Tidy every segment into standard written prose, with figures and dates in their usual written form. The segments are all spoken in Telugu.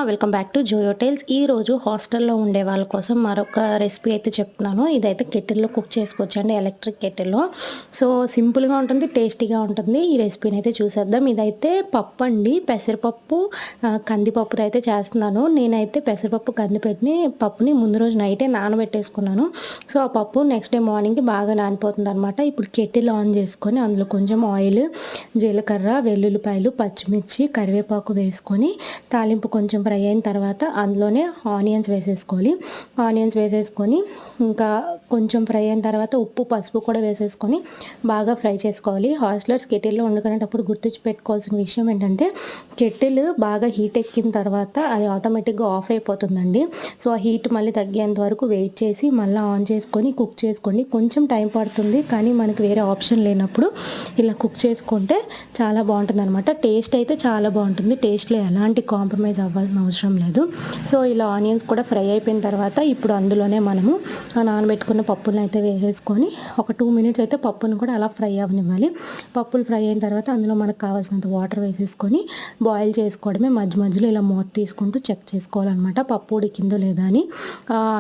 Welcome back to Joyo tiles. ఈరోజు హాస్టల్లో ఉండే వాళ్ళ కోసం మరొక రెసిపీ అయితే చెప్తున్నాను. ఇదైతే కెటిల్లో కుక్ చేసుకోవచ్చండి, ఎలక్ట్రిక్ కెటిల్లో. సో సింపుల్గా ఉంటుంది, టేస్టీగా ఉంటుంది. ఈ రెసిపీని అయితే చూసేద్దాం. ఇదైతే పప్పు అండి, పెసరపప్పు కందిపప్పుతో అయితే చేస్తున్నాను. నేనైతే పెసరపప్పు కందిపెట్టిని పప్పుని ముందు రోజు నైటే నానబెట్టేసుకున్నాను. సో ఆ పప్పు నెక్స్ట్ డే మార్నింగ్కి బాగా నానిపోతుంది అనమాట. ఇప్పుడు కెటిల్ ఆన్ చేసుకొని అందులో కొంచెం ఆయిల్, జీలకర్ర, వెల్లుల్లిపాయలు, పచ్చిమిర్చి, కరివేపాకు వేసుకొని తాలింపు కొంచెం ఫ్రై అయిన తర్వాత అందులోనే ఆనియన్స్ వేసేసుకోవాలి. ఆనియన్స్ వేసేసుకొని ఇంకా కొంచెం ఫ్రై అయిన తర్వాత ఉప్పు, పసుపు కూడా వేసేసుకొని బాగా ఫ్రై చేసుకోవాలి. హాస్టలర్స్ కెటిల్లో వండుకునేటప్పుడు గుర్తుంచి పెట్టుకోవాల్సిన విషయం ఏంటంటే కెటిల్ బాగా హీట్ ఎక్కిన తర్వాత అది ఆటోమేటిక్గా ఆఫ్ అయిపోతుందండి. సో ఆ హీట్ మళ్ళీ తగ్గేంత వరకు వెయిట్ చేసి మళ్ళీ ఆన్ చేసుకొని కుక్ చేసుకోండి. కొంచెం టైం పడుతుంది, కానీ మనకి వేరే ఆప్షన్ లేనప్పుడు ఇలా కుక్ చేసుకుంటే చాలా బాగుంటుంది అనమాట. టేస్ట్ అయితే చాలా బాగుంటుంది. టేస్ట్లో ఎలాంటి కాంప్రమైజ్ అవ్వాల్సిన అవసరం లేదు. సో ఇలా ఆనియన్స్ కూడా ఫ్రై అయిపోయిన తర్వాత ఇప్పుడు అందులోనే మనము నానబెట్టుకున్న పప్పులను అయితే వేసేసుకొని ఒక 2 మినిట్స్ అయితే పప్పును కూడా అలా ఫ్రై అవ్వనివ్వాలి. పప్పులు ఫ్రై అయిన తర్వాత అందులో మనకు కావాల్సినంత వాటర్ వేసేసుకొని బాయిల్ చేసుకోవడమే. మధ్య మధ్యలో ఇలా మూత తీసుకుంటూ చెక్ చేసుకోవాలన్నమాట పప్పు ఉడికిందో లేదా అని.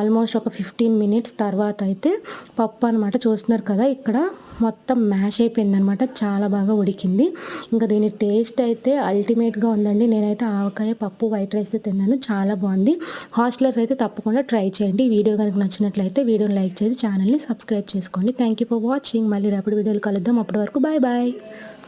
ఆల్మోస్ట్ ఒక 15 మినిట్స్ తర్వాత అయితే పప్పు అనమాట చూస్తున్నారు కదా, ఇక్కడ మొత్తం మ్యాష్ అయిపోయిందనమాట. చాలా బాగా ఉడికింది. ఇంకా దీని టేస్ట్ అయితే అల్టిమేట్గా ఉందండి. నేనైతే ఆవకాయ, పప్పు, వైట్ రైస్తో తిన్నాను, చాలా బాగుంది. హాస్టలర్స్ అయితే తప్పకుండా ట్రై చేయండి. ఈ వీడియో కనుక నచ్చినట్లయితే వీడియోని లైక్ చేసి ఛానల్ని సబ్స్క్రైబ్ చేసుకోండి. Thank you for watching. మళ్ళీ రేపటి వీడియోలు కలుద్దాం. అప్పటి వరకు బాయ్ బాయ్.